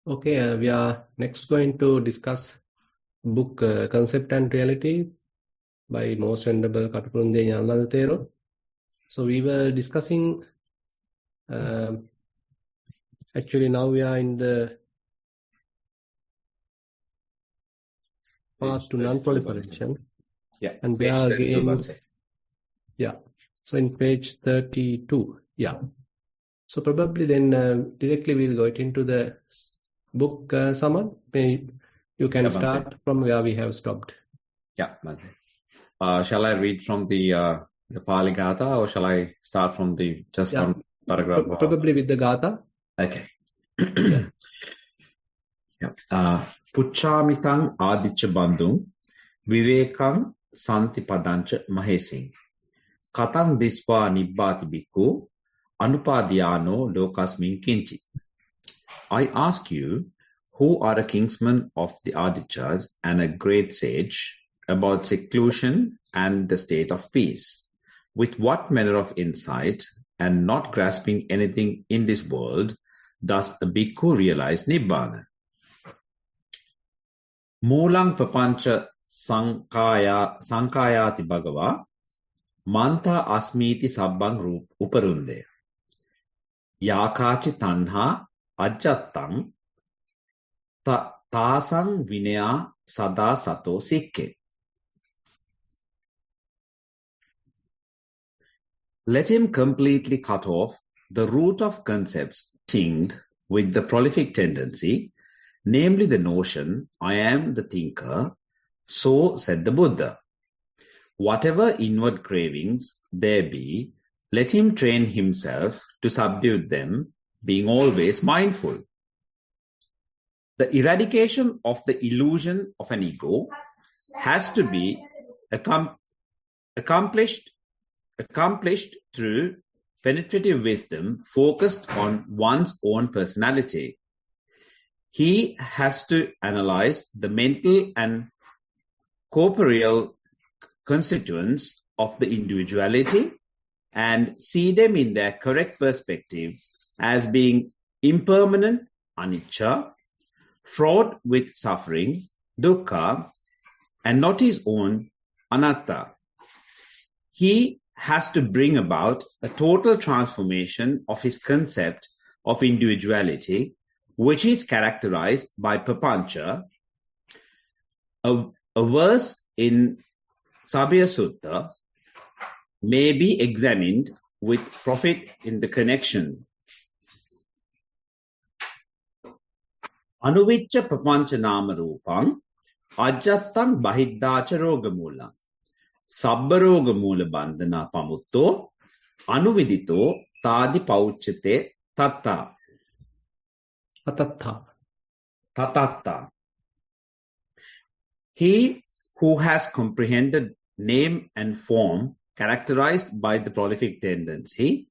Okay, we are next going to discuss book Concept and Reality by Most Venerable Katupunde Nyalal Thero. So we were discussing, actually now we are in the path to non-proliferation. Yeah, and we are again, yeah, so in page 32, yeah. So probably then directly we'll go into the book summary. You can start from where we have stopped. Yeah, shall I read from the Pali Gatha or shall I start from from paragraph? Probably with the Gatha. Okay. Pucchamitang adicca bandung vivekam santipadancha mahesing katang disva nibbati bhikkhu anupadhyano lokasmin kinchi. I ask you, who are a kingsman of the Adichas and a great sage, about seclusion and the state of peace? With what manner of insight, and not grasping anything in this world, does a bhikkhu realize Nibbana? Moolang papancha sankayati bhagava, manta asmiti sabbang uparunde. Yakachi tanha ajjattang tasang vinaya sada sato sikke. Let him completely cut off the root of concepts tinged with the prolific tendency, namely the notion, I am the thinker, so said the Buddha. Whatever inward cravings there be, let him train himself to subdue them, being always mindful. The eradication of the illusion of an ego has to be accomplished through penetrative wisdom focused on one's own personality. He has to analyze the mental and corporeal constituents of the individuality and see them in their correct perspective as being impermanent, anicca, fraught with suffering, dukkha, and not his own, anatta. He has to bring about a total transformation of his concept of individuality, which is characterized by papancha. A verse in Sabya Sutta may be examined with profit in the connection. Anuvicca papancha nama rupang ajjattang bahiddacha rogamula sabbaroga mula bandhana pamutto anuvidito tadi paucchate tatta. He who has comprehended name and form characterized by the prolific tendency,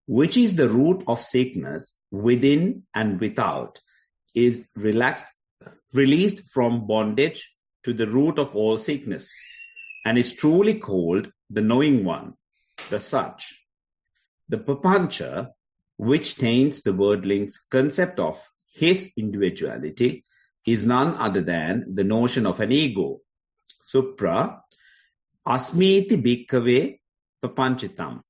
which is the root of sickness within and without, is released from bondage to the root of all sickness, and is truly called the knowing one, the such. The papancha, which taints the worldling's concept of his individuality, is none other than the notion of an ego. Supra, asmiti bhikkave papanchitam.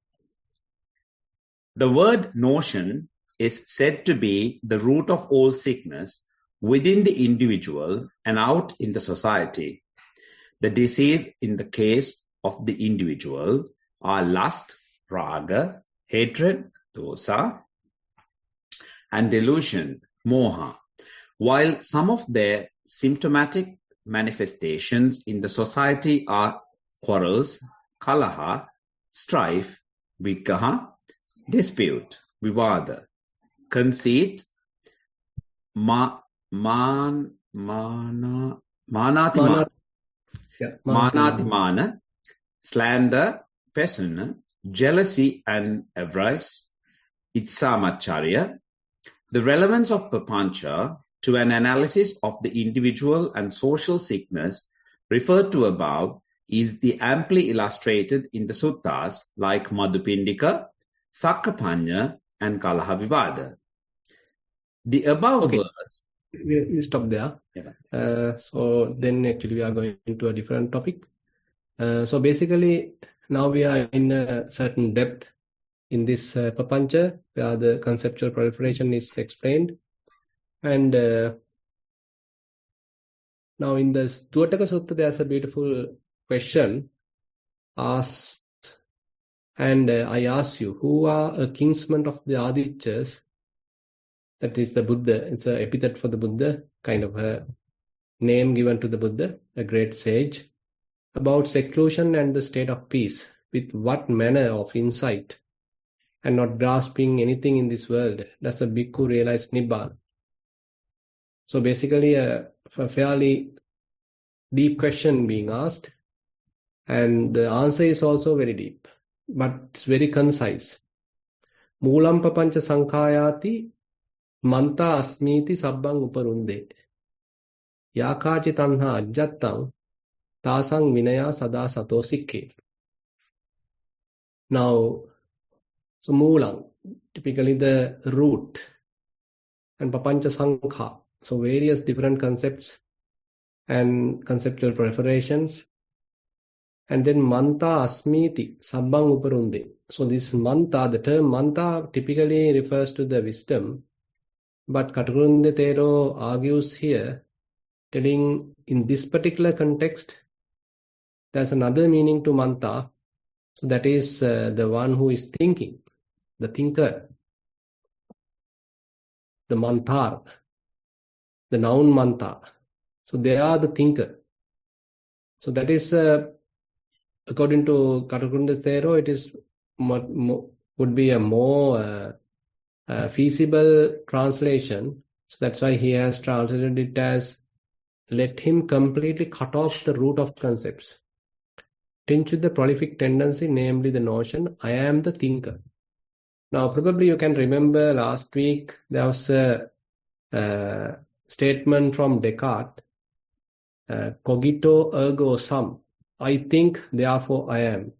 The word notion is said to be the root of all sickness within the individual and out in the society. The disease in the case of the individual are lust, raga, hatred, dosa, and delusion, moha, while some of their symptomatic manifestations in the society are quarrels, kalaha, strife, vikaha, dispute, vivada, conceit, manatimana, slander, passion, jealousy and avarice, itsamacharya. The relevance of papancha to an analysis of the individual and social sickness referred to above is amply illustrated in the suttas like Madhupindika, Sakkapanya and Kalaha Vivada. The above verse we stop there. Yeah. So then actually we are going into a different topic. So basically now we are in a certain depth in this papancha where the conceptual proliferation is explained. And now in the Tuataka Sutta there's a beautiful question asked, and I ask you, who are a kinsman of the Adityas? That is the Buddha. It's an epithet for the Buddha, kind of a name given to the Buddha, a great sage, about seclusion and the state of peace. With what manner of insight and not grasping anything in this world does a bhikkhu realize Nibbana? So basically a fairly deep question being asked, and the answer is also very deep, but it's very concise. Moolam papancha sankhayati manta asmiti sabbang uparunde. Yakachi tanha ajjattang tasang vinaya sada sato sikke. Now, so moolam, typically the root, and papancha sankha, so various different concepts and conceptual proliferations. And then manta asmiti sabbang uparunde. So this manta, the term manta typically refers to the wisdom, but Katakurunde Thero argues here, telling in this particular context, there's another meaning to manta. So that is the one who is thinking, the thinker, the mantar, the noun manta. So they are the thinker. So that is, according to Katakurunde Thero, it is would be a more feasible translation. So that's why he has translated it as, let him completely cut off the root of concepts, tinge with the prolific tendency, namely the notion, I am the thinker. Now, probably you can remember last week there was a statement from Descartes, cogito ergo sum, I think, therefore I am.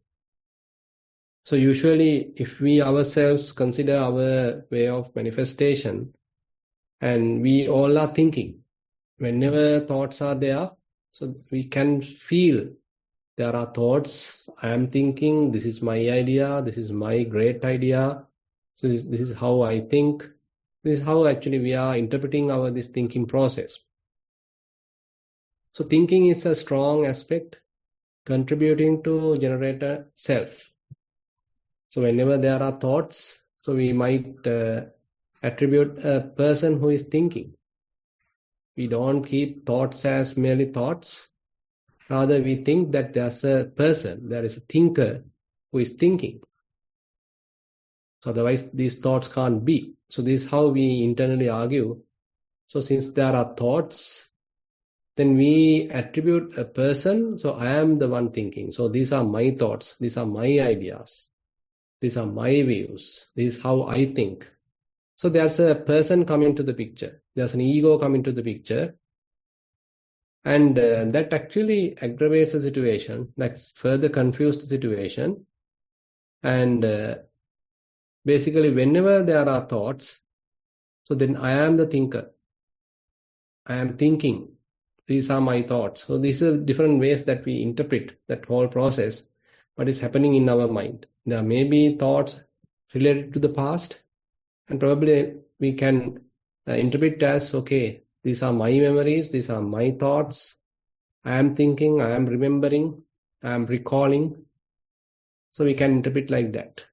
So usually if we ourselves consider our way of manifestation, and we all are thinking, whenever thoughts are there, so we can feel there are thoughts, I am thinking, this is my idea, this is my great idea, so this is how I think, this is how actually we are interpreting this thinking process. So thinking is a strong aspect contributing to generate a self. So whenever there are thoughts, so we might attribute a person who is thinking. We don't keep thoughts as merely thoughts. Rather, we think that there's a person, there is a thinker who is thinking. So otherwise, these thoughts can't be. So this is how we internally argue. So since there are thoughts, then we attribute a person. So I am the one thinking. So these are my thoughts. These are my ideas. These are my views. This is how I think. So there's a person coming to the picture. There's an ego coming to the picture. And that actually aggravates the situation. That further confuses the situation. And basically, whenever there are thoughts, so then I am the thinker. I am thinking. These are my thoughts. So these are different ways that we interpret that whole process, what is happening in our mind. There may be thoughts related to the past, and probably we can interpret as, okay, these are my memories, these are my thoughts, I am thinking, I am remembering, I am recalling. So we can interpret like that.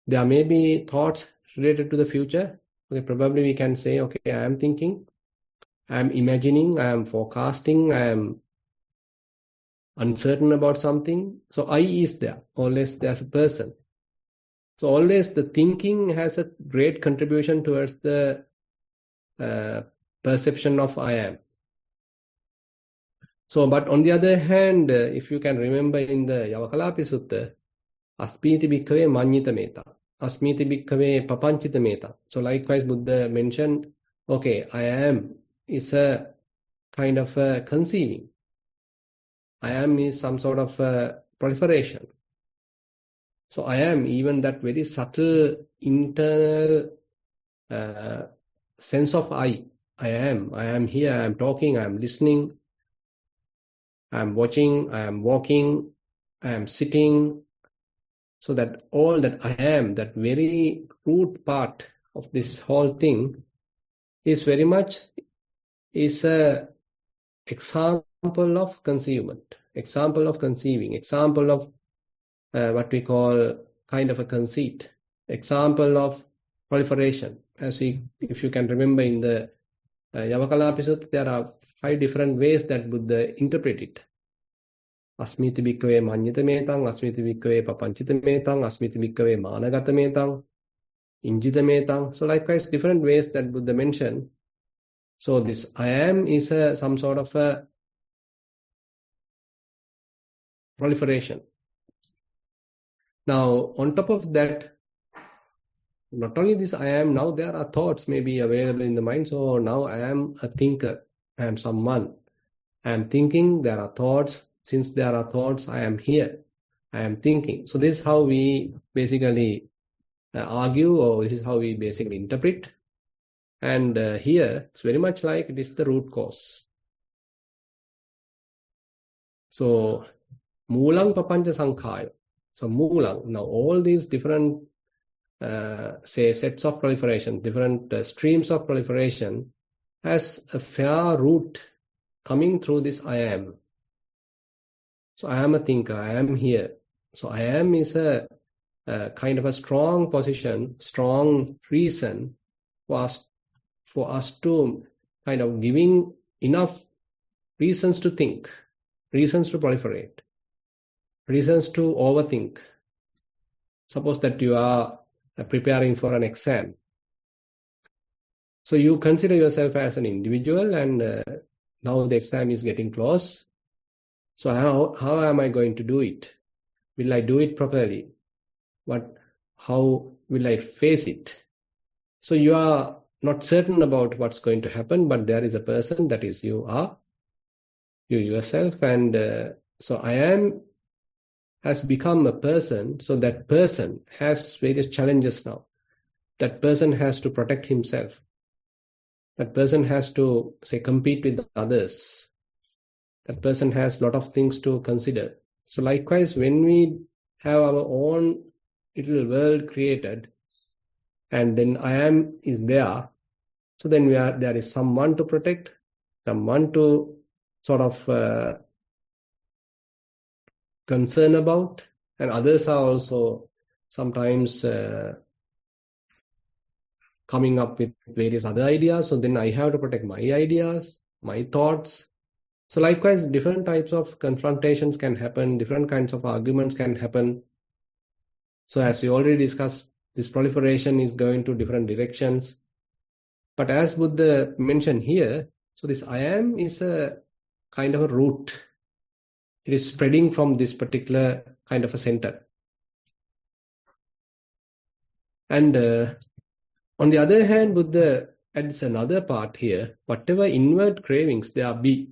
There may be thoughts related to the future. Okay, probably we can say, okay, I am thinking, I am imagining, I am forecasting, I am uncertain about something. So I is there, always there's a person. So always the thinking has a great contribution towards the perception of I am. So, but on the other hand, if you can remember in the Yavakalapi Sutta, Asmiti Bhikkhave Manyita Meta, Asmiti Bhikkhave Papanchita Meta. So likewise, Buddha mentioned, okay, I am is a kind of a conceiving. I am is some sort of proliferation. So I am even that very subtle internal sense of I. I am here, I am talking, I am listening, I am watching, I am walking, I am sitting. So that all that I am, that very root part of this whole thing is very much is a example of conceivement, example of conceiving, example of what we call kind of a conceit, example of proliferation. If you can remember in the Yavakala episode, there are 5 different ways that Buddha interpret it. Asmiti bhikkhave manyita metang, asmiti bhikkhave papanchita metang, asmiti bhikkhave managata metang, injita metang. So likewise, different ways that Buddha mentioned. So this I am is some sort of a proliferation. Now, on top of that, not only this I am, now there are thoughts maybe available in the mind. So now I am a thinker, I am someone. I am thinking, there are thoughts. Since there are thoughts, I am here, I am thinking. So this is how we basically argue, or this is how we basically interpret. And here, it's very much like it is the root cause. So, Moolang Papancha Sankhaya. So, Moolang, now all these different, sets of proliferation, different streams of proliferation, has a fair root coming through this I am. So, I am a thinker, I am here. So, I am is a kind of a strong position, strong reason for us to kind of giving enough reasons to think, reasons to proliferate, reasons to overthink. Suppose that you are preparing for an exam. So you consider yourself as an individual, and now the exam is getting close. So how am I going to do it? Will I do it properly? How will I face it? So you are not certain about what's going to happen, but there is a person, that is you yourself, and so I am has become a person. So that person has various challenges now. That person has to protect himself. That person has to, say, compete with others. That person has a lot of things to consider. So likewise, when we have our own little world created, and then I am is there, so then there is someone to protect, someone to sort of concern about, and others are also sometimes coming up with various other ideas. So then I have to protect my ideas, my thoughts. So likewise, different types of confrontations can happen, different kinds of arguments can happen. So as we already discussed, this proliferation is going to different directions. But as Buddha mentioned here, so this I am is a kind of a root. It is spreading from this particular kind of a center. And on the other hand, Buddha adds another part here. Whatever inward cravings there be,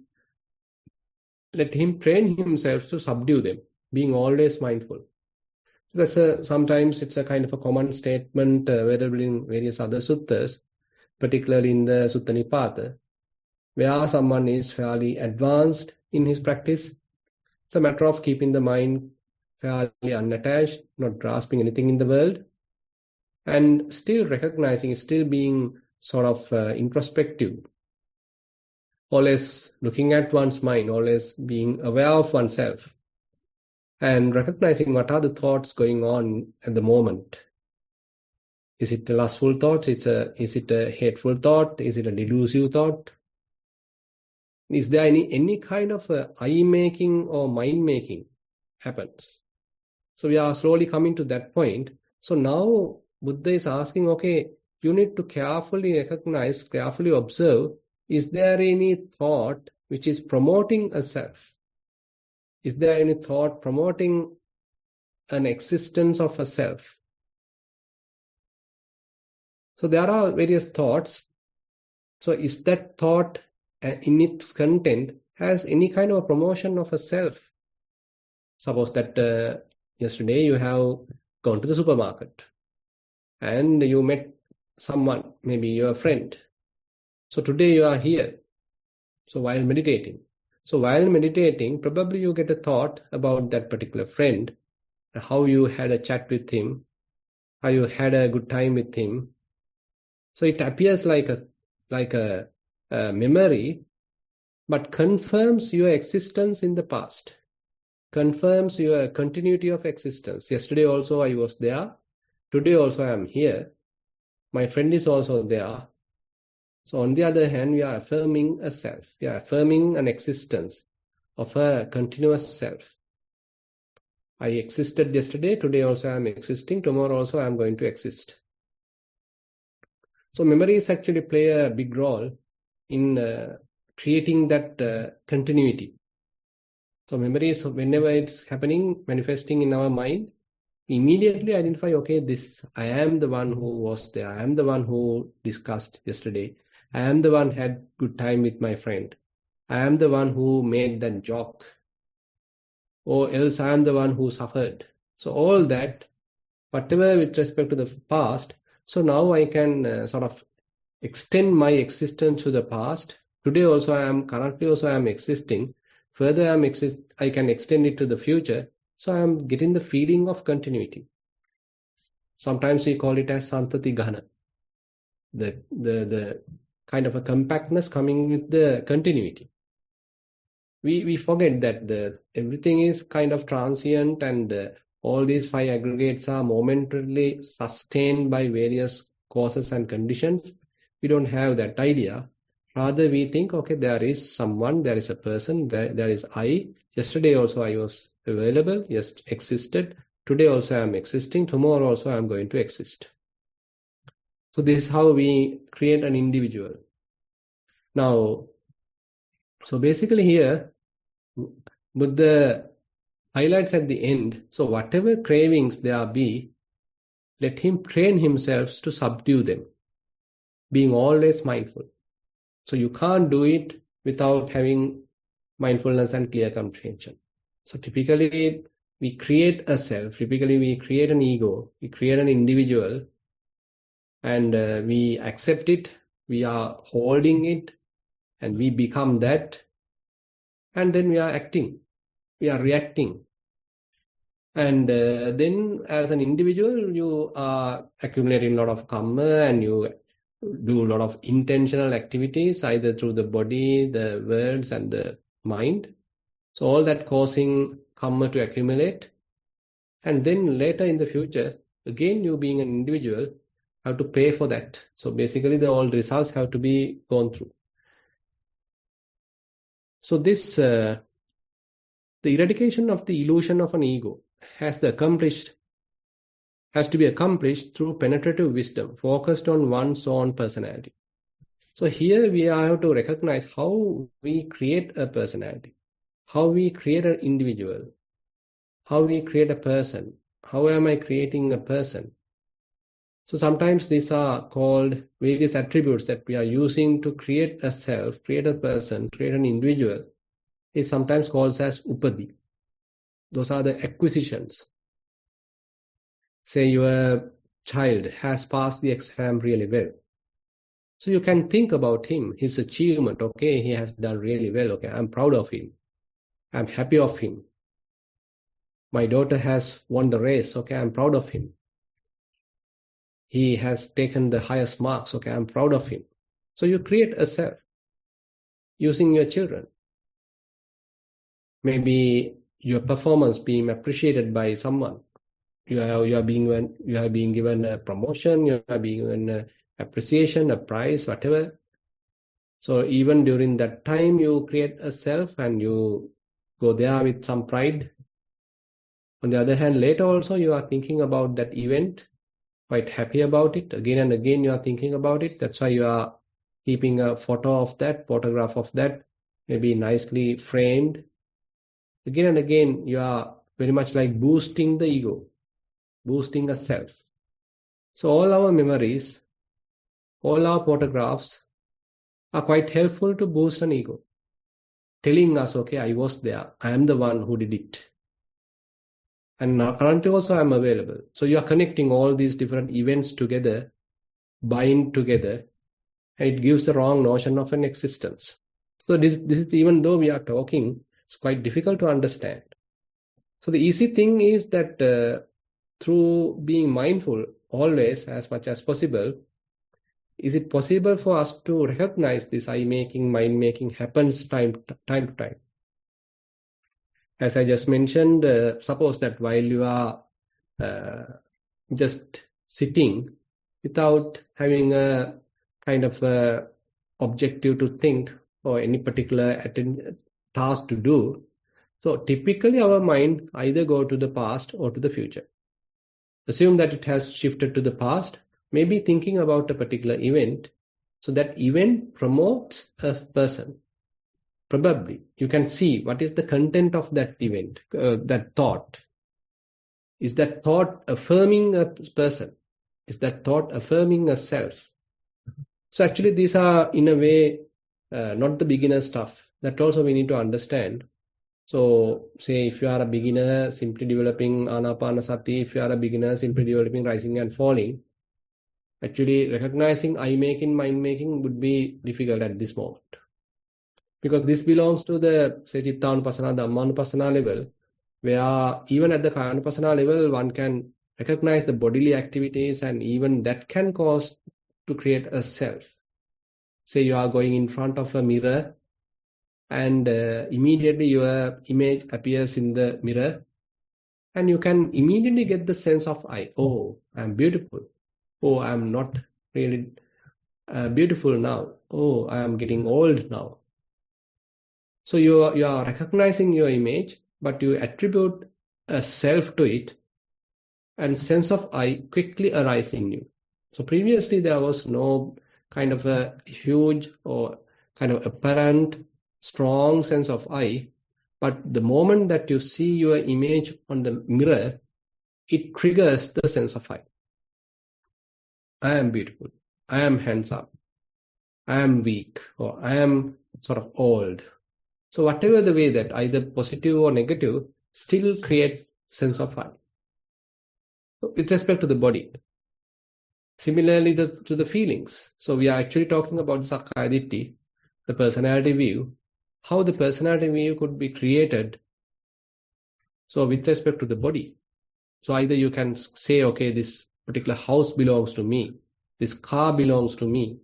let him train himself to subdue them, being always mindful. Sometimes it's a kind of a common statement available in various other suttas, particularly in the Sutta Nipata, where someone is fairly advanced in his practice. It's a matter of keeping the mind fairly unattached, not grasping anything in the world, and still recognizing, still being sort of introspective, always looking at one's mind, always being aware of oneself, and recognizing what are the thoughts going on at the moment. Is it a lustful thought? Is it a hateful thought? Is it a delusive thought? Is there any kind of eye-making or mind-making happens? So we are slowly coming to that point. So now Buddha is asking, okay, you need to carefully recognize, carefully observe, is there any thought which is promoting a self? Is there any thought promoting an existence of a self? So there are various thoughts. So is that thought in its content has any kind of a promotion of a self? Suppose that yesterday you have gone to the supermarket and you met someone, maybe your friend. So today you are here. So while meditating. So while meditating, probably you get a thought about that particular friend, how you had a chat with him, how you had a good time with him. So it appears like a memory, but confirms your existence in the past, confirms your continuity of existence. Yesterday also I was there. Today also I am here. My friend is also there. So on the other hand, we are affirming a self. We are affirming an existence of a continuous self. I existed yesterday. Today also I am existing. Tomorrow also I am going to exist. So memories actually play a big role in creating that continuity. So memories, whenever it's happening, manifesting in our mind, we immediately identify, okay, I am the one who was there. I am the one who discussed yesterday. I am the one who had good time with my friend. I am the one who made that joke. Or else I am the one who suffered. So all that, whatever with respect to the past, so now I can sort of extend my existence to the past. Today also currently also I am existing. Further I can extend it to the future. So I am getting the feeling of continuity. Sometimes we call it as Santati Ghana. The kind of a compactness coming with the continuity. We forget that everything is kind of transient and all these 5 aggregates are momentarily sustained by various causes and conditions. We don't have that idea. Rather, we think, okay, there is someone, there is a person, there is I. Yesterday also I was available, yes, existed. Today also I am existing. Tomorrow also I am going to exist. So this is how we create an individual. Now, so basically here, Buddha highlights at the end, so whatever cravings there be, let him train himself to subdue them, being always mindful. So you can't do it without having mindfulness and clear comprehension. So typically we create a self, typically we create an ego, we create an individual, and we accept it, we are holding it, and we become that, and then we are acting, we are reacting. And then as an individual, you are accumulating a lot of karma and you do a lot of intentional activities, either through the body, the words, and the mind. So all that causing karma to accumulate. And then later in the future, again, you being an individual, have to pay for that. So basically, all results have to be gone through. So this, the eradication of the illusion of an ego has to be accomplished through penetrative wisdom, focused on one's own personality. So here we have to recognize how we create a personality, how we create an individual, how we create a person. How am I creating a person? So sometimes these are called various attributes that we are using to create a self, create a person, create an individual. Is sometimes called as upadi. Those are the acquisitions. Say your child has passed the exam really well. So you can think about him, his achievement. Okay, he has done really well. Okay, I'm proud of him. I'm happy of him. My daughter has won the race. Okay, I'm proud of him. He has taken the highest marks. Okay, I'm proud of him. So you create a self using your children. Maybe your performance being appreciated by someone. You are being given a promotion. You are being given appreciation, a prize, whatever. So even during that time, you create a self and you go there with some pride. On the other hand, later also you are thinking about that event, quite happy about it. Again and again you are thinking about it. That's why you are keeping a photograph of that, maybe nicely framed. Again and again you are very much like boosting the ego, boosting a self. So all our memories, all our photographs are quite helpful to boost an ego, telling us, okay, I was there, I am the one who did it. And now currently also I am available. So you are connecting all these different events together, bind together, and it gives the wrong notion of an existence. So this is, even though we are talking, it's quite difficult to understand. So the easy thing is that through being mindful always as much as possible, is it possible for us to recognize this eye-making, mind-making happens time to time? As I just mentioned, suppose that while you are just sitting without having a kind of objective to think or any particular task to do, so typically our mind either go to the past or to the future. Assume that it has shifted to the past, maybe thinking about a particular event. So that event promotes a person. Probably you can see what is the content of that event, that thought. Is that thought affirming a person? Is that thought affirming a self? So actually these are in a way not the beginner stuff. That also we need to understand. So say if you are a beginner simply developing Anapanasati, if you are a beginner simply developing rising and falling, actually recognizing eye-making, mind-making would be difficult at this moment. Because this belongs to the, say, Chitta-Anupassana, Dhamma-Anupassana level, where even at the Kaya-Anupassana level, one can recognize the bodily activities, and even that can cause to create a self. Say you are going in front of a mirror, and immediately your image appears in the mirror, and you can immediately get the sense of I. Oh, I'm beautiful. Oh, I'm not really beautiful now. Oh, I'm getting old now. So you are recognizing your image, but you attribute a self to it, and sense of I quickly arises in you. So previously there was no kind of a huge or kind of apparent strong sense of I, but the moment that you see your image on the mirror, it triggers the sense of I. I am beautiful. I am handsome. I am weak, or I am sort of old. So whatever the way that either positive or negative still creates sense of I. So with respect to the body. Similarly to the feelings. So we are actually talking about Sakkaya Ditthi, the personality view, how the personality view could be created. So with respect to the body. So either you can say, okay, this particular house belongs to me, this car belongs to me.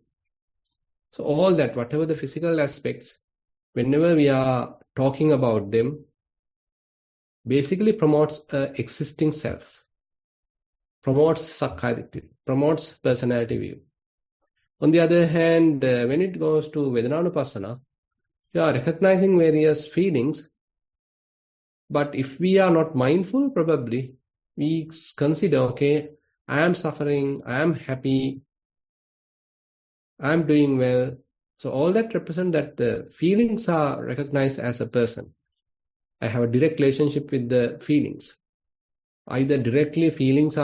So all that, whatever the physical aspects, whenever we are talking about them, basically promotes an existing self, promotes Sakkaya Ditthi, promotes personality view. On the other hand, when it goes to Vedananupassana, you are recognizing various feelings, but if we are not mindful, probably we consider, okay, I am suffering, I am happy, I am doing well. So all that represent that the feelings are recognized as a person. I have a direct relationship with the feelings. Either directly feelings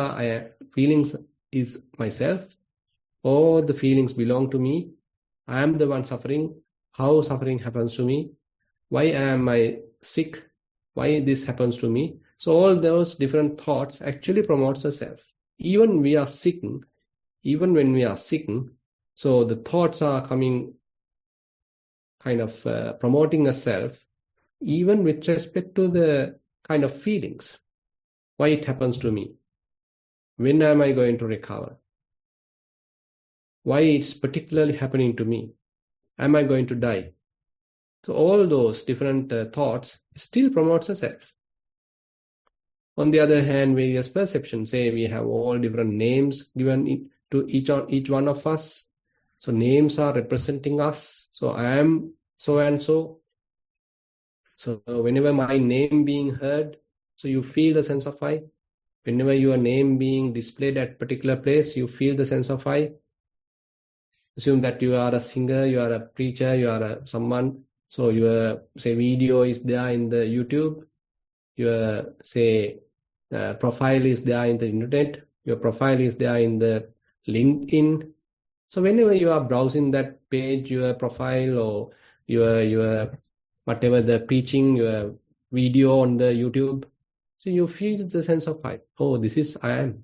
is myself, or the feelings belong to me. I am the one suffering. How suffering happens to me? Why am I sick? Why this happens to me? So all those different thoughts actually promotes a self. Even when we are sick, so the thoughts are coming kind of promoting a self, even with respect to the kind of feelings. Why it happens to me? When am I going to recover? Why it's particularly happening to me? Am I going to die? So all those different thoughts still promotes a self. On the other hand, various perceptions, say we have all different names given to each one of us. So names are representing us. So I am so and so. So whenever my name being heard, so you feel the sense of I. Whenever your name being displayed at particular place, you feel the sense of I. Assume that you are a singer, you are a preacher, you are someone. So your, say, video is there in the YouTube. Your, say, profile is there in the internet. Your profile is there in the LinkedIn. So whenever you are browsing that page, your profile or your whatever the preaching, your video on the YouTube, so you feel the sense of I. Oh, this is I am.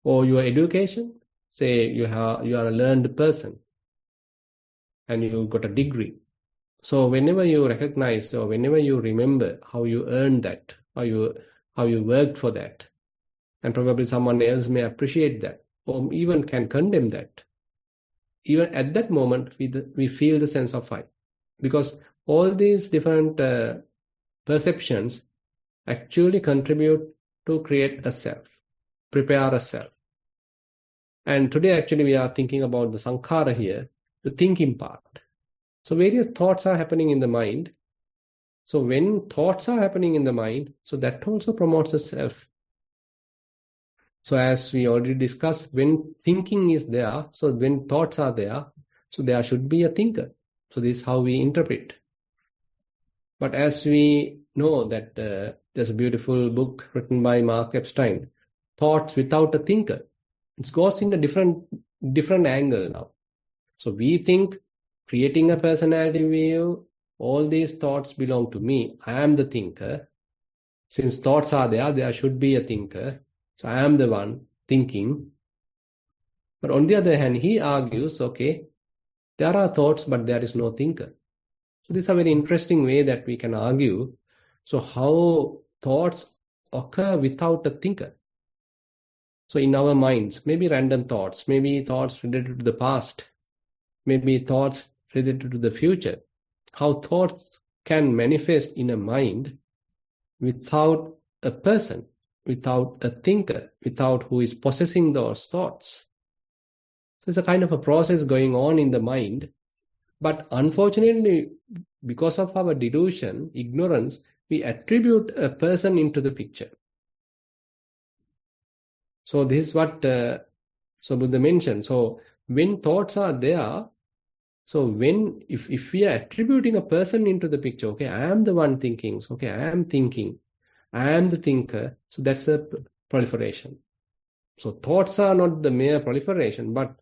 Or your education. Say you are a learned person and you got a degree. So whenever you recognize or whenever you remember how you earned that, how you worked for that, and probably someone else may appreciate that or even can condemn that, even at that moment we feel the sense of I. Because all these different perceptions actually contribute to create a self, prepare a self. And today actually we are thinking about the sankhara here, the thinking part. So various thoughts are happening in the mind. So when thoughts are happening in the mind, so that also promotes the self. So as we already discussed, when thinking is there, so when thoughts are there, so there should be a thinker. So this is how we interpret. But as we know that there's a beautiful book written by Mark Epstein, Thoughts Without a Thinker. It goes in a different angle now. So we think, creating a personality view, all these thoughts belong to me. I am the thinker. Since thoughts are there, there should be a thinker. So I am the one thinking. But on the other hand, he argues, okay, there are thoughts, but there is no thinker. So this is a very interesting way that we can argue. So how thoughts occur without a thinker. So in our minds, maybe random thoughts, maybe thoughts related to the past, maybe thoughts related to the future. How thoughts can manifest in a mind without a person, without a thinker, without who is possessing those thoughts. So it's a kind of a process going on in the mind. But unfortunately, because of our delusion, ignorance, we attribute a person into the picture. So this is what Buddha mentioned. So when thoughts are there, so if we are attributing a person into the picture, okay, I am the one thinking, so, okay, I am thinking, I am the thinker, so that's a proliferation. So thoughts are not the mere proliferation, but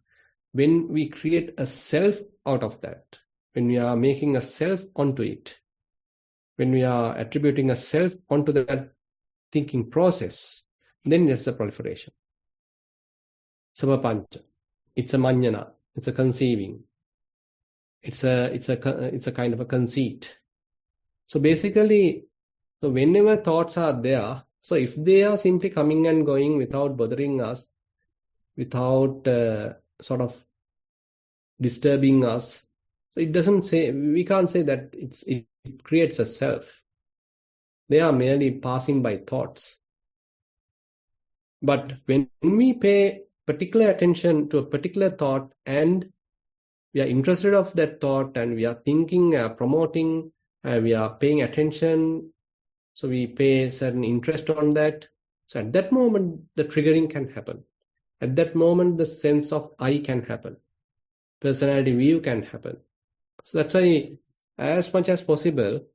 when we create a self out of that, when we are making a self onto it, when we are attributing a self onto that thinking process, then it's a proliferation. Sabapancha. It's a manjana. It's a conceiving. It's a kind of a conceit. So basically, so whenever thoughts are there, so if they are simply coming and going without bothering us, without sort of disturbing us, so it doesn't say, we can't say that it creates a self. They are merely passing by thoughts. But when we pay particular attention to a particular thought and we are interested of that thought and we are thinking, promoting, we are paying attention, so we pay certain interest on that. So at that moment, the triggering can happen. At that moment, the sense of I can happen. Personality view can happen. So that's why, as much as possible,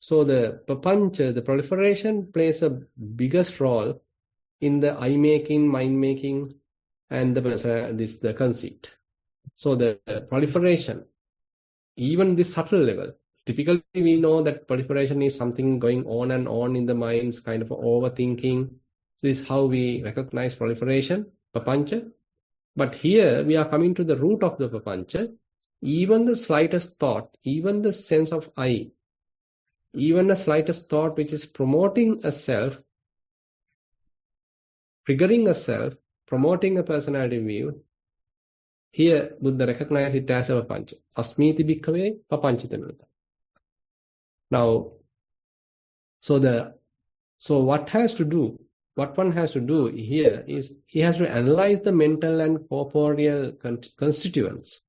so the papancha, the proliferation, plays a biggest role in the I-making, mind-making, and the conceit. So the proliferation, even this subtle level, typically we know that proliferation is something going on and on in the minds, kind of overthinking. This is how we recognize proliferation, papancha. But here we are coming to the root of the papancha. Even the slightest thought, even the sense of I, even the slightest thought which is promoting a self, triggering a self, promoting a personality view, here Buddha recognizes it as a papancha. Asmiti bhikkhave papanchitamita. Now, so what one has to do here is he has to analyze the mental and corporeal constituents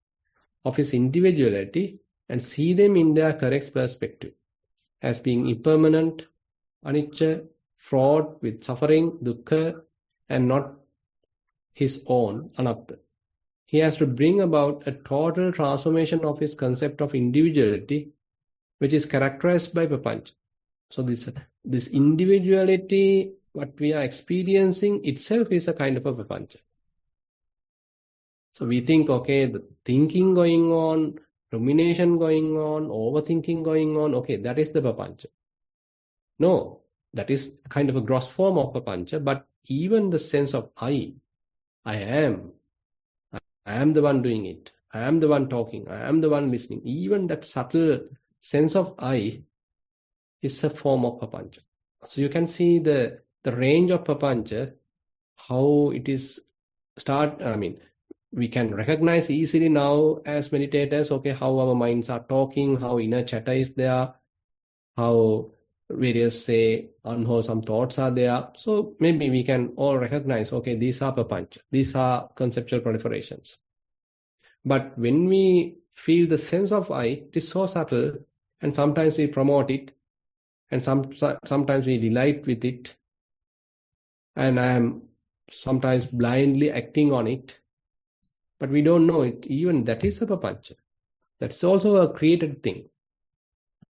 of his individuality and see them in their correct perspective as being impermanent, anicca, fraught with suffering, dukkha, and not his own, anatta. He has to bring about a total transformation of his concept of individuality, which is characterized by papancha. So this individuality, what we are experiencing itself is a kind of a papancha. So we think, okay, the thinking going on, rumination going on, overthinking going on, okay, that is the papancha. No, that is kind of a gross form of papancha, but even the sense of I am, I am the one doing it. I am the one talking. I am the one listening. Even that subtle sense of I is a form of papancha. So you can see the range of papancha, how it is we can recognize easily now as meditators, okay, how our minds are talking, how inner chatter is there, how various, say, unwholesome thoughts are there. So maybe we can all recognize, okay, these are papancha, these are conceptual proliferations. But when we feel the sense of I, it is so subtle, and sometimes we promote it, and sometimes we delight with it, and I am sometimes blindly acting on it, but we don't know it. Even that is a papancha. That's also a created thing.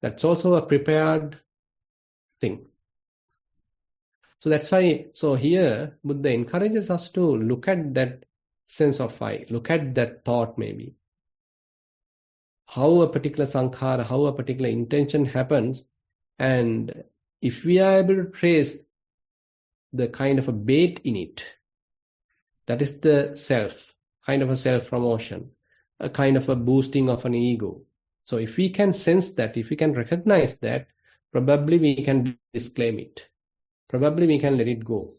That's also a prepared thing. So that's why, so here Buddha encourages us to look at that sense of I, look at that thought maybe. How a particular sankhara, how a particular intention happens, and if we are able to trace the kind of a bait in it, that is the self, kind of a self-promotion, a kind of a boosting of an ego. So if we can sense that, if we can recognize that, probably we can disclaim it. Probably we can let it go.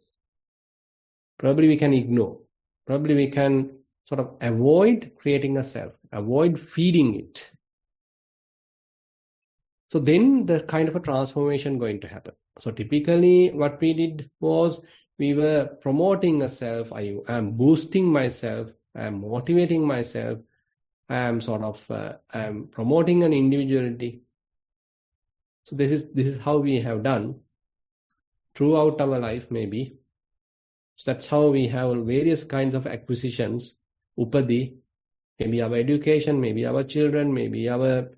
Probably we can ignore. Probably we can sort of avoid creating a self, avoid feeding it. So then the kind of a transformation going to happen. So typically what we did was we were promoting a self. I am boosting myself. I am motivating myself. I am I am promoting an individuality. So this is how we have done throughout our life, maybe. So that's how we have various kinds of acquisitions, upadi, maybe our education, maybe our children, maybe our,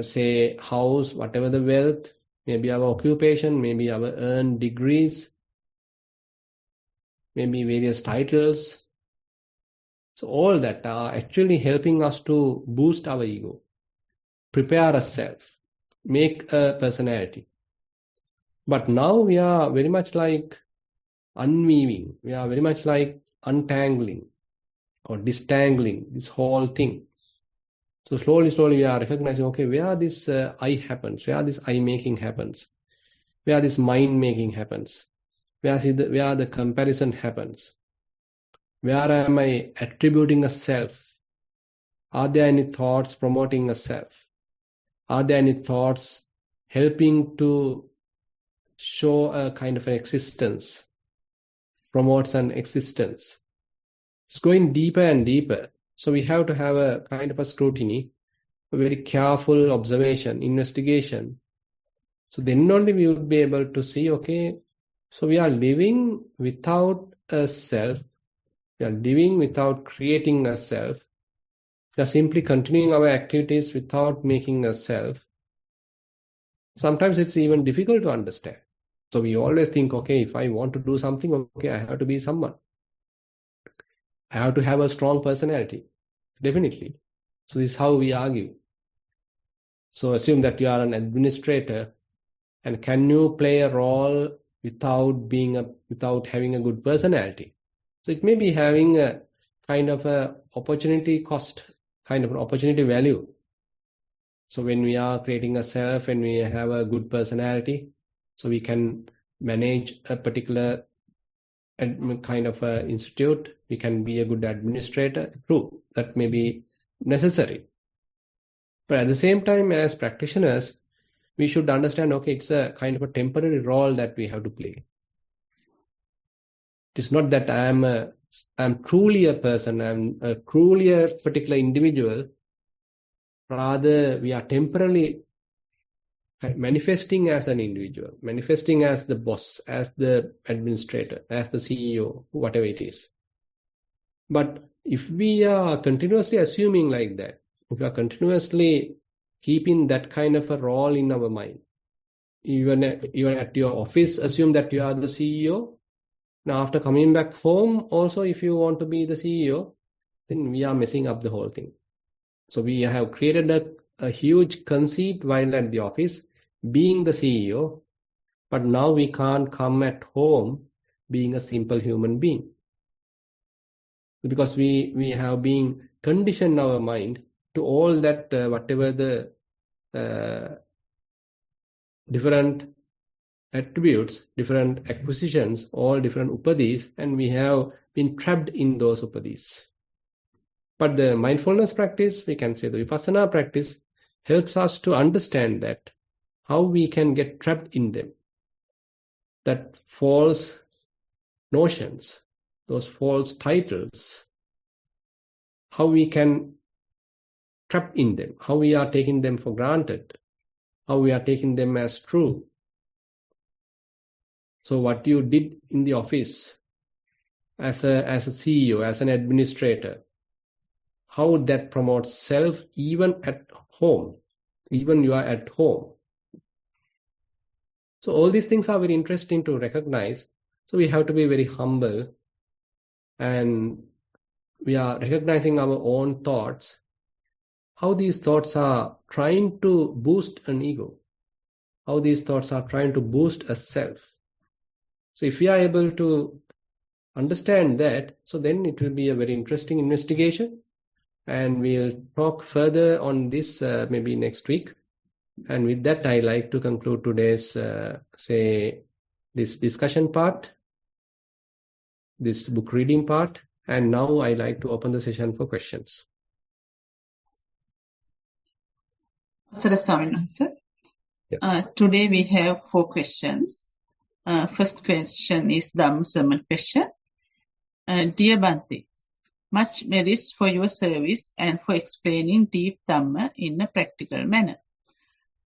say, house, whatever the wealth, maybe our occupation, maybe our earned degrees, maybe various titles. So all that are actually helping us to boost our ego, prepare a self, make a personality. But now we are very much like unweaving. We are very much like untangling or distangling this whole thing. So slowly we are recognizing, okay, where this I happens, where this I making happens, where this mind making happens, where the comparison happens, where am I attributing a self? Are there any thoughts promoting a self? Are there any thoughts helping to show a kind of an existence, promotes an existence? It's going deeper and deeper. So we have to have a kind of a scrutiny, a very careful observation, investigation. So then only we would be able to see, okay, so we are living without a self. We are living without creating a self. We are simply continuing our activities without making a self. Sometimes it's even difficult to understand. So we always think, okay, if I want to do something, okay, I have to be someone. I have to have a strong personality. Definitely. So this is how we argue. So assume that you are an administrator, and can you play a role without having a good personality? So it may be having a kind of a opportunity cost, kind of an opportunity value. So when we are creating a self and we have a good personality, so we can manage a particular kind of a institute, we can be a good administrator. True, that may be necessary. But at the same time, as practitioners, we should understand, okay, it's a kind of a temporary role that we have to play. It is not that I am truly a person, I'm truly a particular individual. Rather, we are temporarily manifesting as an individual, manifesting as the boss, as the administrator, as the CEO, whatever it is. But if we are continuously assuming like that, if we are continuously keeping that kind of a role in our mind, even at your office, assume that you are the CEO. Now, after coming back home, also, if you want to be the CEO, then we are messing up the whole thing. So we have created a huge conceit while at the office, being the CEO, but now we can't come at home being a simple human being. because we have been conditioned our mind to all that whatever the different attributes, different acquisitions, all different upadis, and we have been trapped in those upadis. But the mindfulness practice, we can say the vipassana practice, helps us to understand that, how we can get trapped in them. That false notions, those false titles, how we can trap in them, how we are taking them for granted, how we are taking them as true. So what you did in the office as a CEO, as an administrator, how that promotes self even at home, even you are at home. So all these things are very interesting to recognize. So we have to be very humble, and we are recognizing our own thoughts, how these thoughts are trying to boost an ego, how these thoughts are trying to boost a self. So if we are able to understand that, so then it will be a very interesting investigation, and we'll talk further on this maybe next week. And with that, I like to conclude today's this discussion part, this book reading part, and now I like to open the session for questions. Today we have 4 questions. First question is Dhamma sermon question. Dear Bhante, much merits for your service and for explaining deep Dhamma in a practical manner.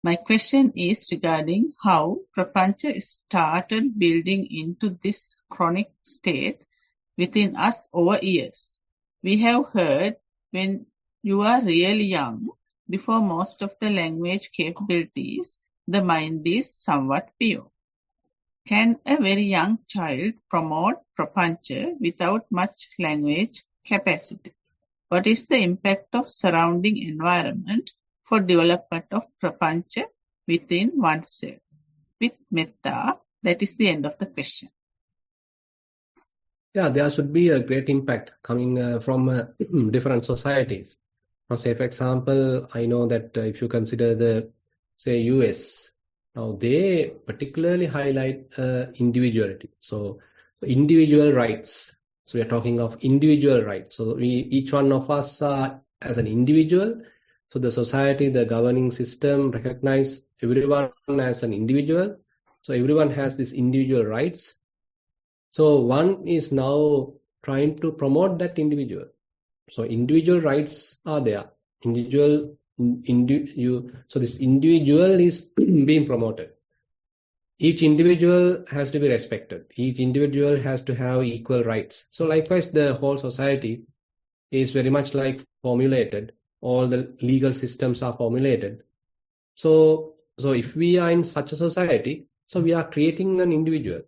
My question is regarding how Prapancha started building into this chronic state within us over years. We have heard when you are really young, before most of the language capabilities, the mind is somewhat pure. Can a very young child promote Prapancha without much language capacity? What is the impact of surrounding environment for development of Prapancha within oneself? With metta, that is the end of the question. Yeah, there should be a great impact coming from different societies. Now, say, for example, I know that if you consider the, say, US, now they particularly highlight individuality. So, individual rights. So, we are talking of individual rights. So, each one of us as an individual. So, the society, the governing system recognize everyone as an individual. So, everyone has these individual rights. So, one is now trying to promote that individual. So, individual rights are there. So, this individual is being promoted. Each individual has to be respected. Each individual has to have equal rights. So, likewise, the whole society is very much like formulated. All the legal systems are formulated. So if we are in such a society, so we are creating an individual.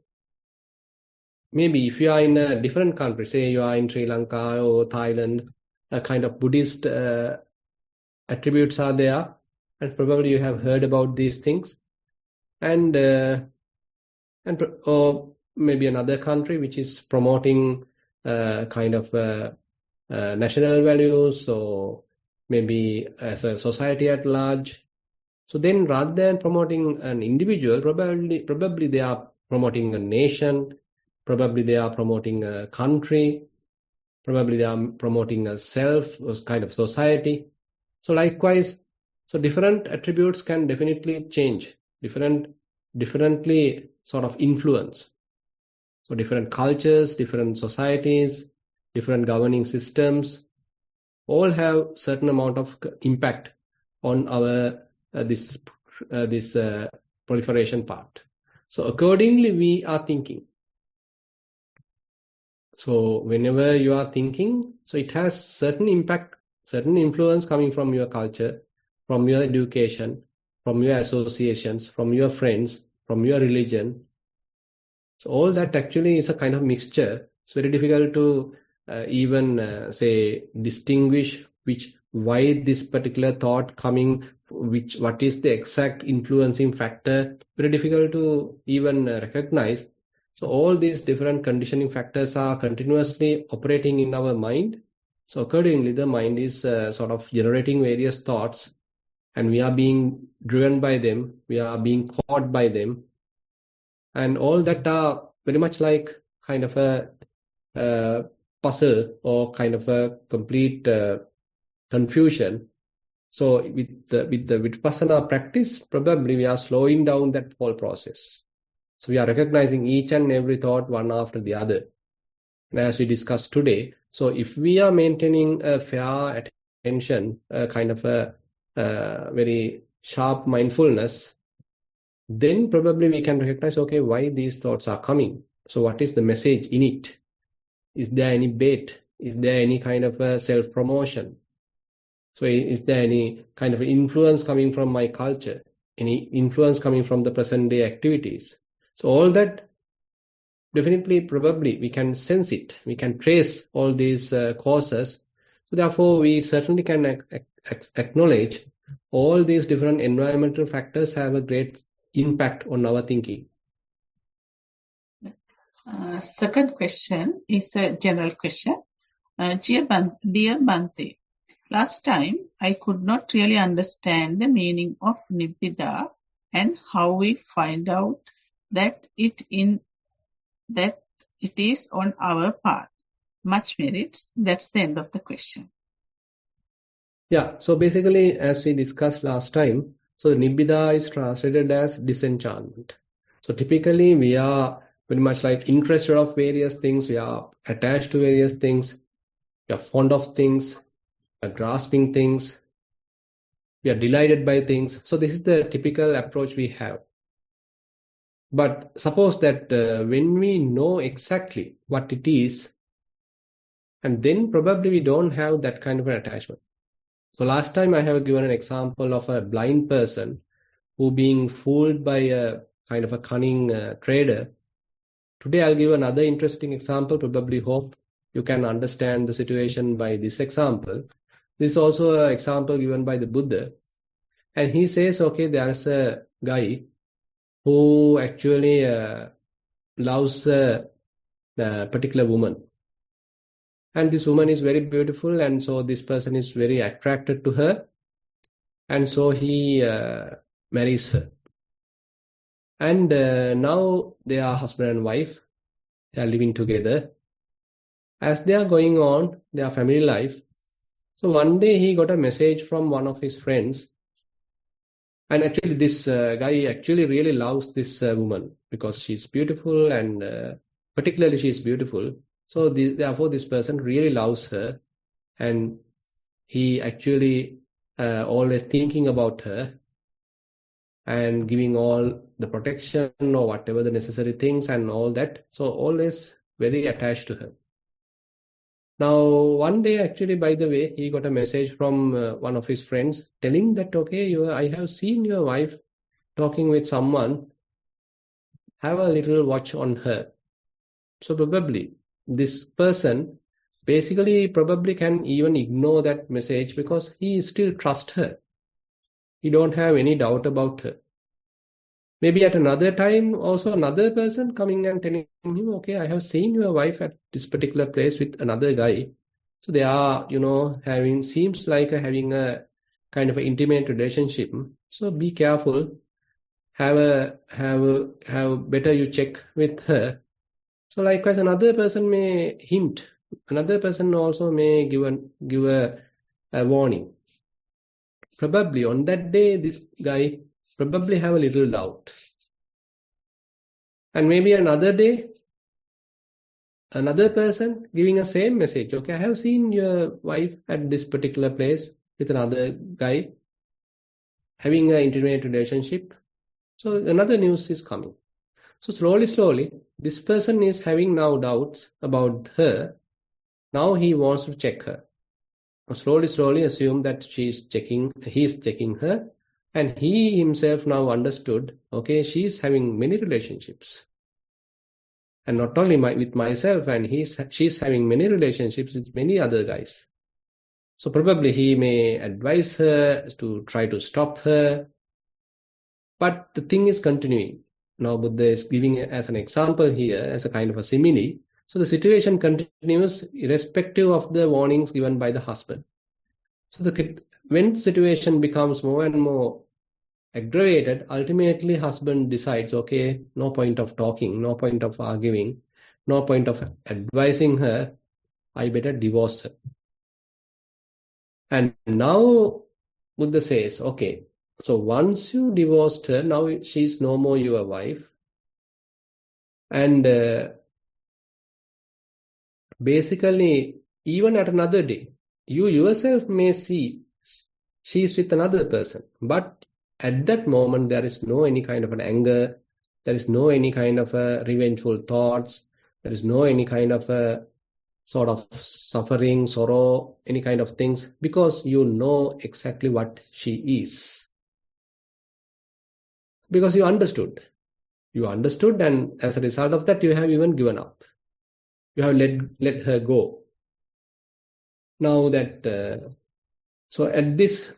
Maybe if you are in a different country, say you are in Sri Lanka or Thailand, a kind of Buddhist attributes are there, and probably you have heard about these things, or maybe another country which is promoting kind of national values, or maybe as a society at large. So then, rather than promoting an individual, probably they are promoting a nation. Probably they are promoting a country. Probably they are promoting a self, or kind of society. So likewise, so different attributes can definitely change, differently sort of influence. So different cultures, different societies, different governing systems, all have certain amount of impact on our this proliferation part. So accordingly, we are thinking. So whenever you are thinking, so it has certain impact, certain influence coming from your culture, from your education, from your associations, from your friends, from your religion. So all that actually is a kind of mixture. It's very difficult to even say distinguish why this particular thought coming, what is the exact influencing factor. Very difficult to even recognize. So all these different conditioning factors are continuously operating in our mind. So accordingly, the mind is sort of generating various thoughts, and we are being driven by them, we are being caught by them, and all that are very much like kind of a puzzle or kind of a complete confusion. So with Vipassana practice, probably we are slowing down that whole process. So we are recognizing each and every thought one after the other. And as we discussed today, so if we are maintaining a fair attention, a kind of a very sharp mindfulness, then probably we can recognize, okay, why these thoughts are coming. So what is the message in it? Is there any bait? Is there any kind of a self-promotion? So is there any kind of influence coming from my culture? Any influence coming from the present day activities? So all that, definitely, probably we can sense it. We can trace all these causes. So therefore, we certainly can acknowledge all these different environmental factors have a great impact on our thinking. Second question is a general question. Dear Bhante, last time I could not really understand the meaning of Nibbida and how we find out that it is on our path. Much merits. That's the end of the question. Yeah, so basically, as we discussed last time, so Nibbida is translated as disenchantment. So typically, we are very much like interested of various things, we are attached to various things, we are fond of things, we are grasping things, we are delighted by things. So this is the typical approach we have. But suppose that when we know exactly what it is, and then probably we don't have that kind of an attachment. So last time I have given an example of a blind person who being fooled by a kind of a cunning trader. Today I'll give another interesting example. Probably hope you can understand the situation by this example. This is also an example given by the Buddha. And he says, okay, there's a guy who actually loves a particular woman. And this woman is very beautiful, and so this person is very attracted to her. And so he marries her. And now they are husband and wife. They are living together. As they are going on their family life, so one day he got a message from one of his friends. And actually this guy actually really loves this woman because she's beautiful, and particularly she's beautiful. So therefore this person really loves her, and he actually always thinking about her and giving all the protection or whatever the necessary things and all that. So always very attached to her. Now one day actually, by the way, he got a message from one of his friends telling that, okay, I have seen your wife talking with someone. Have a little watch on her. So probably this person basically probably can even ignore that message because he still trusts her. He don't have any doubt about her. Maybe at another time also another person coming and telling him, okay, I have seen your wife at this particular place with another guy. So they are, seems like having a kind of an intimate relationship. So be careful. Have better you check with her. So likewise, another person may hint. Another person also may give a warning. Probably on that day, this guy probably have a little doubt. And maybe another day, another person giving a same message. Okay, I have seen your wife at this particular place with another guy having an intimate relationship. So another news is coming. So slowly, this person is having now doubts about her. Now he wants to check her. Slowly assume that he is checking her. And he himself now understood, okay, she is having many relationships. And not only with myself, and she's having many relationships with many other guys. So probably he may advise her to try to stop her. But the thing is continuing. now Buddha is giving as an example here, as a kind of a simile. So the situation continues irrespective of the warnings given by the husband. So when the situation becomes more and more aggravated, ultimately husband decides, okay, no point of talking, no point of arguing, no point of advising her, I better divorce her. And now Buddha says, okay, so once you divorced her, now she's no more your wife. And basically, even at another day, you yourself may see she's with another person. But at that moment, there is no any kind of an anger. There is no any kind of a revengeful thoughts. There is no any kind of a sort of suffering, sorrow, any kind of things, because you know exactly what she is. Because you understood. You understood, and as a result of that, you have even given up. You have let her go. Now that, so at this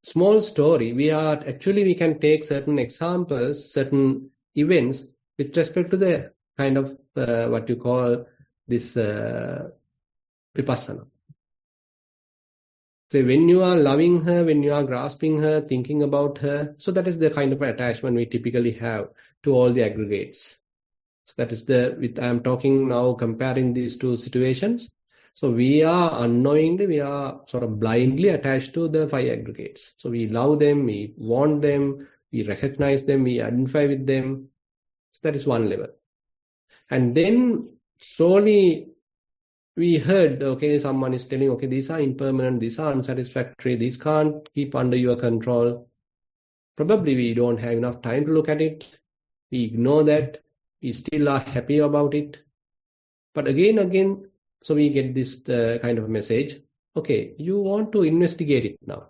small story, we can take certain examples, certain events with respect to the kind of what you call this vipassana. So when you are loving her, when you are grasping her, thinking about her, so that is the kind of attachment we typically have to all the aggregates. So that is I am talking now, comparing these two situations. So we are unknowingly, we are sort of blindly attached to the 5 aggregates. So we love them, we want them, we recognize them, we identify with them. So that is one level. And then slowly we heard, okay, someone is telling, okay, these are impermanent, these are unsatisfactory, these can't keep under your control. Probably we don't have enough time to look at it. We ignore that. We still are happy about it. But again, so we get this kind of message. Okay, you want to investigate it now.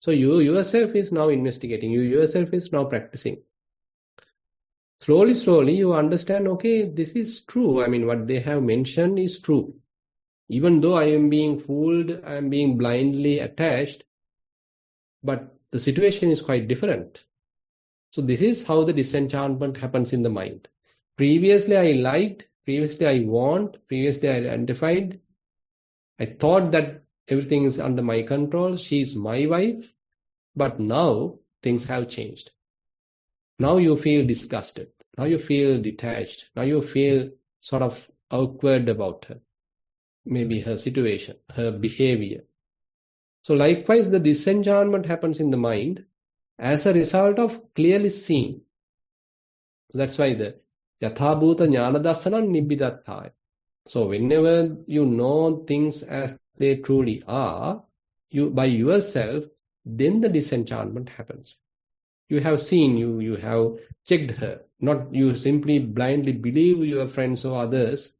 So you yourself is now investigating. You yourself is now practicing. Slowly, you understand, okay, this is true. I mean, what they have mentioned is true. Even though I am being fooled, I am being blindly attached, but the situation is quite different. So this is how the disenchantment happens in the mind. Previously I liked, previously I want, previously I identified. I thought that everything is under my control. She is my wife. But now things have changed. Now you feel disgusted. Now you feel detached. Now you feel sort of awkward about her. Maybe her situation, her behavior. So likewise, the disenchantment happens in the mind as a result of clearly seeing. That's why the yathabhuta jnanadasanam nibbidhatthaya. So whenever you know things as they truly are, you by yourself, then the disenchantment happens. You have seen, you have checked her. Not you simply blindly believe your friends or others.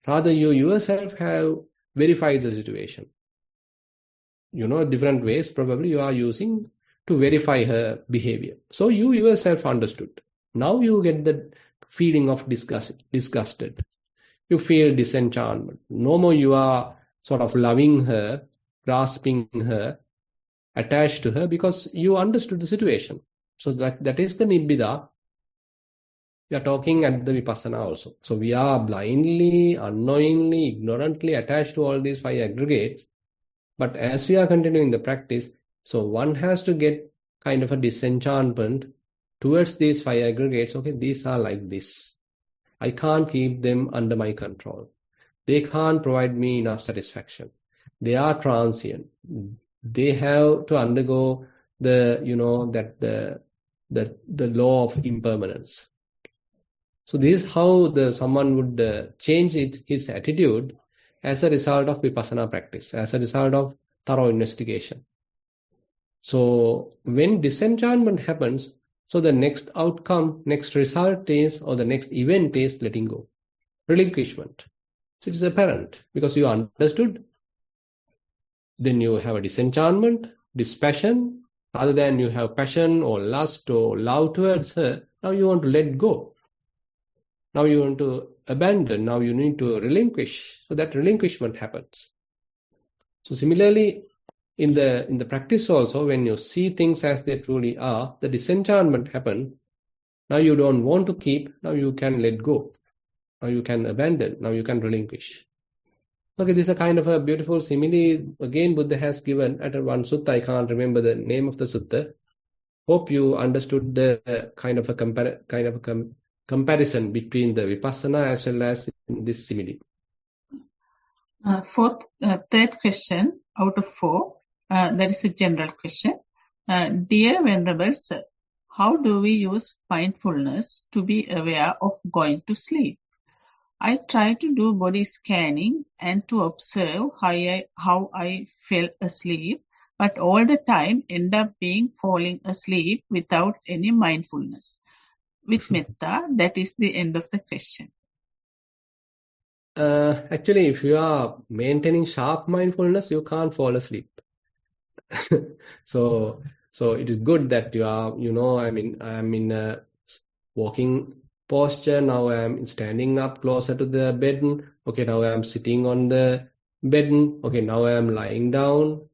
Rather, you yourself have verified the situation. You know, different ways probably you are using to verify her behavior. So you yourself understood. Now you get the feeling of disgusted. You feel disenchantment. No more you are sort of loving her, grasping her, attached to her, because you understood the situation. So that is the nibbida. We are talking at the vipassana also. So we are blindly, unknowingly, ignorantly attached to all these 5 aggregates. But as we are continuing the practice, so one has to get kind of a disenchantment towards these 5 aggregates. Okay, these are like this. I can't keep them under my control. They can't provide me enough satisfaction. They are transient. They have to undergo the law of impermanence. So this is how someone would change his attitude as a result of vipassana practice, as a result of thorough investigation. So when disenchantment happens, so the next outcome, next result is, or the next event is letting go, relinquishment. So it is apparent because you understood. Then you have a disenchantment, dispassion. Rather than you have passion or lust or love towards her, now you want to let go. Now you want to abandon. Now you need to relinquish. So that relinquishment happens. So similarly, in the practice also, when you see things as they truly are, the disenchantment happens. Now you don't want to keep, now you can let go. Now you can abandon, now you can relinquish. Okay, this is a kind of a beautiful simile. Again, Buddha has given at one sutta. I can't remember the name of the sutta. Hope you understood the kind of a comparison between the vipassana as well as in this simile. Third question out of 4. That is a general question. Dear Venerable Sir, how do we use mindfulness to be aware of going to sleep? I try to do body scanning and to observe how I fell asleep, but all the time end up falling asleep without any mindfulness. With metta, that is the end of the question. Actually, if you are maintaining sharp mindfulness, you can't fall asleep. So it is good that you are, I'm in a walking posture. Now I am standing up closer to the bed. Okay, now I am sitting on the bed. Okay, now I am lying down.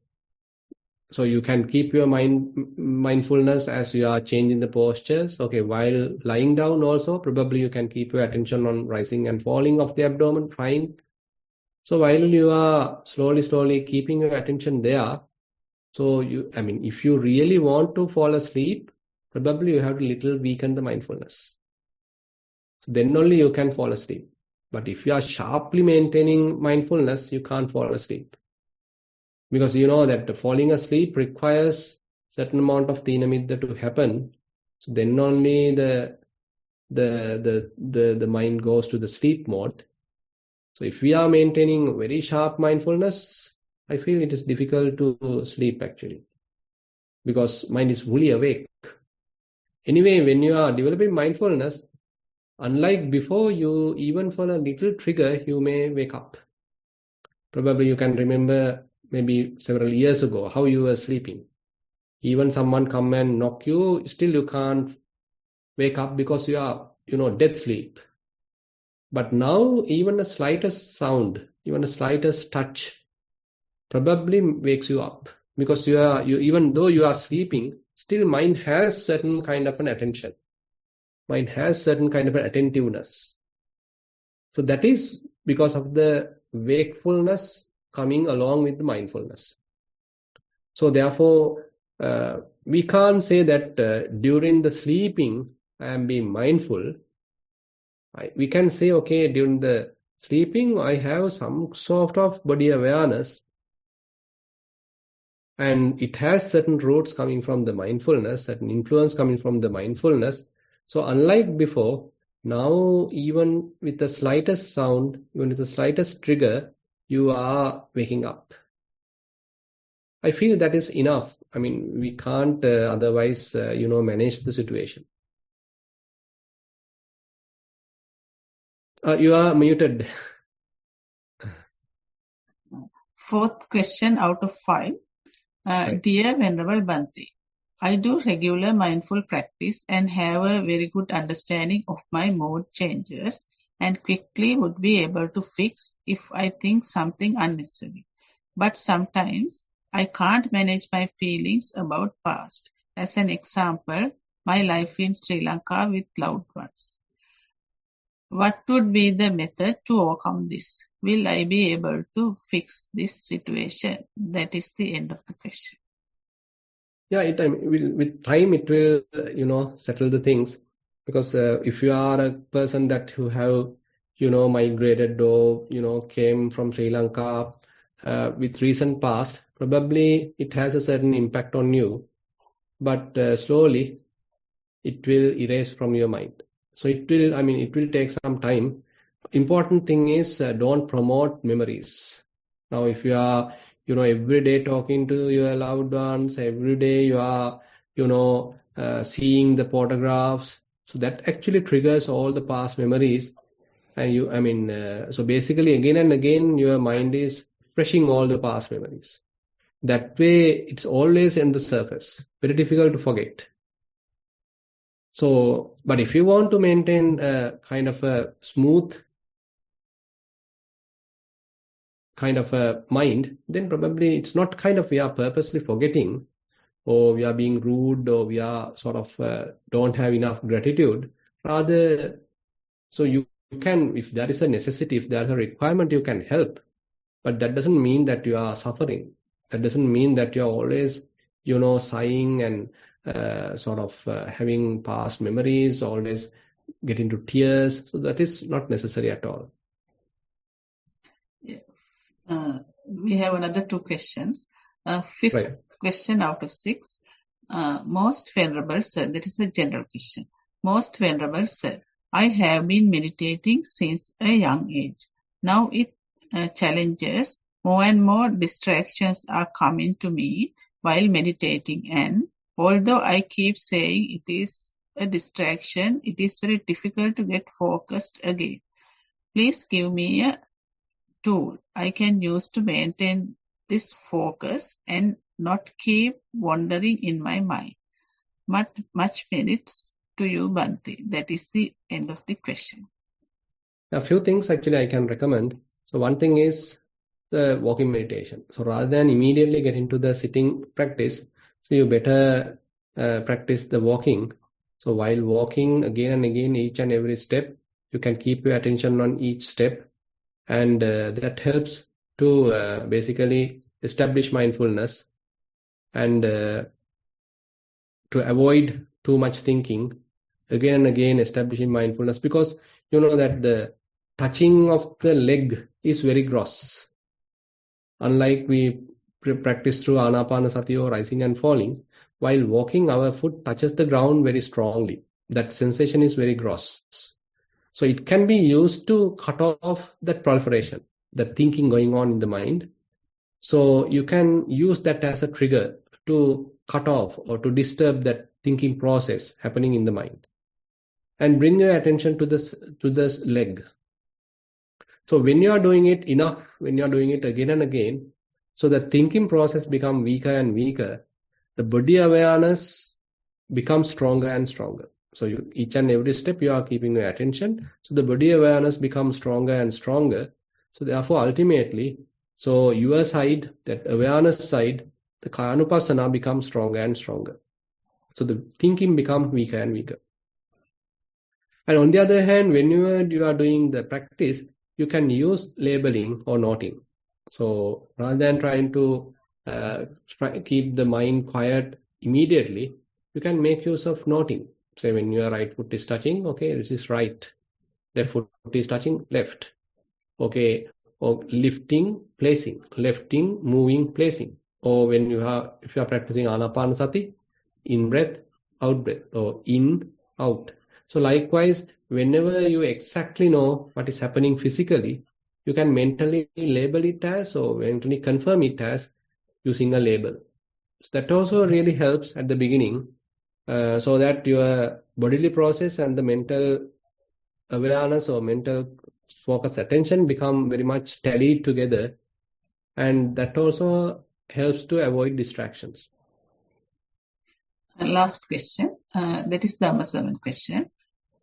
So you can keep your mindfulness as you are changing the postures. Okay, while lying down also, probably you can keep your attention on rising and falling of the abdomen. Fine. So while you are slowly keeping your attention there, so if you really want to fall asleep, probably you have to little weaken the mindfulness. So then only you can fall asleep. But if you are sharply maintaining mindfulness, you can't fall asleep. Because you know that falling asleep requires certain amount of Tina Middha to happen. So then only the mind goes to the sleep mode. So if we are maintaining very sharp mindfulness, I feel it is difficult to sleep actually. Because mind is fully awake. Anyway, when you are developing mindfulness, unlike before, you even for a little trigger, you may wake up. Probably you can remember maybe several years ago how you were sleeping. Even someone come and knock you, still you can't wake up because you are, dead sleep. But now even the slightest sound, even the slightest touch probably wakes you up. Because even though you are sleeping, still mind has certain kind of an attention. Mind has certain kind of an attentiveness. So that is because of the wakefulness coming along with the mindfulness. So therefore, we can't say that during the sleeping, I am being mindful. We can say, okay, during the sleeping, I have some sort of body awareness. And it has certain roots coming from the mindfulness, certain influence coming from the mindfulness. So unlike before, now even with the slightest sound, even with the slightest trigger, you are waking up. I feel that is enough. We can't otherwise, manage the situation. You are muted. 4th question out of 5. Right. Dear Venerable Bhante, I do regular mindful practice and have a very good understanding of my mood changes and quickly would be able to fix if I think something unnecessary. But sometimes I can't manage my feelings about past. As an example, my life in Sri Lanka with loved ones. What would be the method to overcome this? Will I be able to fix this situation? That is the end of the question. Yeah, with time it will, settle the things. Because if you are a person that who have, migrated or, came from Sri Lanka with recent past, probably it has a certain impact on you. But slowly it will erase from your mind. So it will take some time. Important thing is don't promote memories. Now, if you are, every day talking to your loved ones, every day you are, seeing the photographs, so that actually triggers all the past memories. And so basically again and again, your mind is refreshing all the past memories. That way, it's always in the surface. Very difficult to forget. So, but if you want to maintain a kind of a smooth kind of a mind, then probably it's not kind of we are purposely forgetting, or we are being rude, or we are sort of don't have enough gratitude. Rather, so you can, if there is a necessity, if there is a requirement, you can help. But that doesn't mean that you are suffering. That doesn't mean that you are always, sighing and having past memories, always get into tears. So that is not necessary at all. Yeah. We have another 2 questions. Fifth Right. question out of 6. Most Venerable Sir, that is a general question. Most Venerable Sir, I have been meditating since a young age. Now it challenges, more and more distractions are coming to me while meditating, and although I keep saying it is a distraction, it is very difficult to get focused again. Please give me a tool I can use to maintain this focus and not keep wandering in my mind. Much merits to you, Bhante. That is the end of the question. A few things actually I can recommend. So one thing is the walking meditation. So rather than immediately get into the sitting practice, so you better practice the walking. So while walking again and again, each and every step, you can keep your attention on each step, and that helps to basically establish mindfulness and to avoid too much thinking. Again and again, establishing mindfulness, because you know that the touching of the leg is very gross. Unlike we practice through anapanasati or rising and falling, while walking, our foot touches the ground very strongly. That sensation is very gross. So it can be used to cut off that proliferation, that thinking going on in the mind. So you can use that as a trigger to cut off or to disturb that thinking process happening in the mind, and bring your attention to this leg. So when you are doing it enough, when you are doing it again and again, so the thinking process becomes weaker and weaker, the body awareness becomes stronger and stronger. So each and every step you are keeping your attention, so the body awareness becomes stronger and stronger. So therefore ultimately, so your side, that awareness side, the kayanupassana becomes stronger and stronger. So the thinking becomes weaker and weaker. And on the other hand, when you are doing the practice, you can use labeling or noting. So rather than trying to keep the mind quiet immediately, you can make use of noting. Say when your right foot is touching, okay, this is right. Left foot is touching left. Okay, or lifting, placing, lifting, moving, placing. Or when if you are practicing anapanasati, in breath, out breath, or in, out. So likewise, whenever you exactly know what is happening physically, you can mentally label it as, or mentally confirm it as, using a label. So that also really helps at the beginning, so that your bodily process and the mental awareness or mental focus attention become very much tallied together, and that also helps to avoid distractions. Last question, that is the Dhamma question.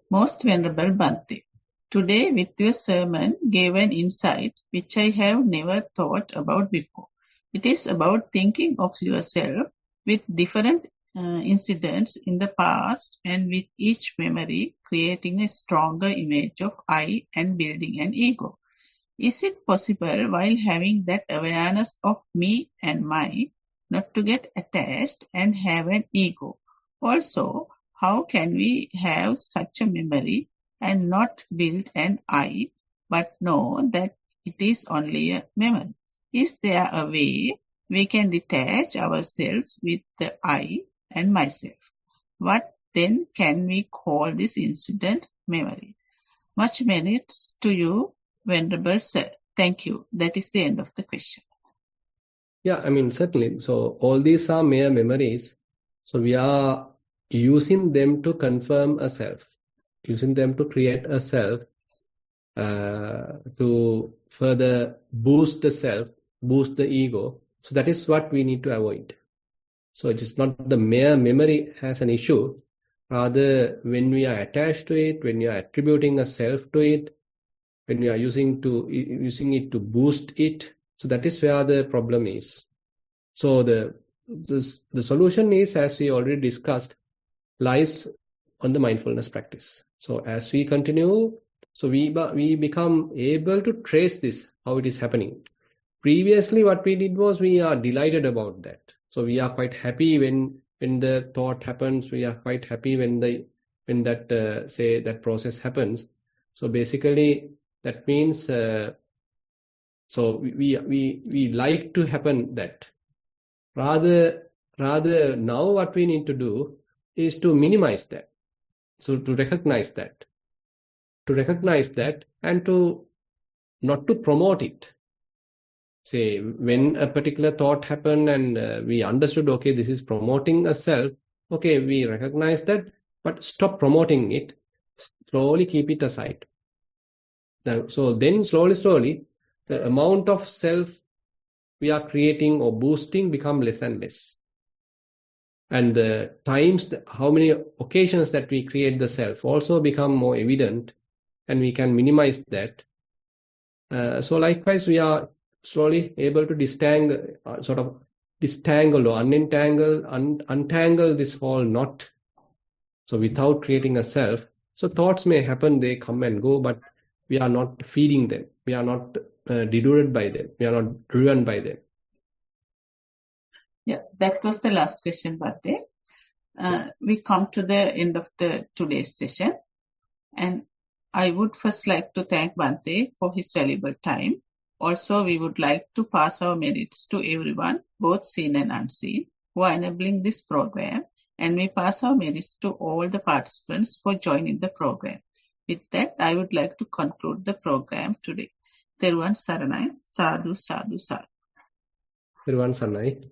Most Venerable Bhante, today with your sermon gave an insight which I have never thought about before. It is about thinking of yourself with different incidents in the past, and with each memory creating a stronger image of I and building an ego. Is it possible, while having that awareness of me and my, not to get attached and have an ego? Also, how can we have such a memory and not build an I, but know that it is only a memory? Is there a way we can detach ourselves with the I and myself? What then can we call this incident memory? Much merits to you, Venerable Sir. Thank you. That is the end of the question. Yeah, I mean, certainly. So all these are mere memories. So we are using them to confirm a self, using them to create a self, to further boost the self, boost the ego. So that is what we need to avoid. So it is not the mere memory has an issue. Rather, when we are attached to it, when you are attributing a self to it, when you are using it to boost it, so that is where the problem is. So the the solution is, as we already discussed, lies on the mindfulness practice. So as we continue, so we become able to trace this, how it is happening. Previously, what we did was we are delighted about that. So we are quite happy when the thought happens. We are quite happy when that say that process happens. So basically, that means so we like to happen that. Rather now what we need to do is to minimize that. So to recognize that and to not to promote it. Say when a particular thought happened and we understood, okay, this is promoting a self. Okay, we recognize that, but stop promoting it. Slowly keep it aside. Now, so then slowly, the amount of self we are creating or boosting become less and less. And the times, how many occasions that we create the self also become more evident, and we can minimize that. So likewise, we are slowly able to disentangle or untangle this whole knot. So without creating a self, so thoughts may happen, they come and go, but we are not feeding them. We are not deluded by them. We are not driven by them. Yeah, that was the last question, Bhante. We come to the end of today's session, and I would first like to thank Bhante for his valuable time. Also, we would like to pass our merits to everyone, both seen and unseen, who are enabling this program, and we pass our merits to all the participants for joining the program. With that, I would like to conclude the program today. Thero Sarana, sadhu, sadhu, sadhu. Thero Sarana.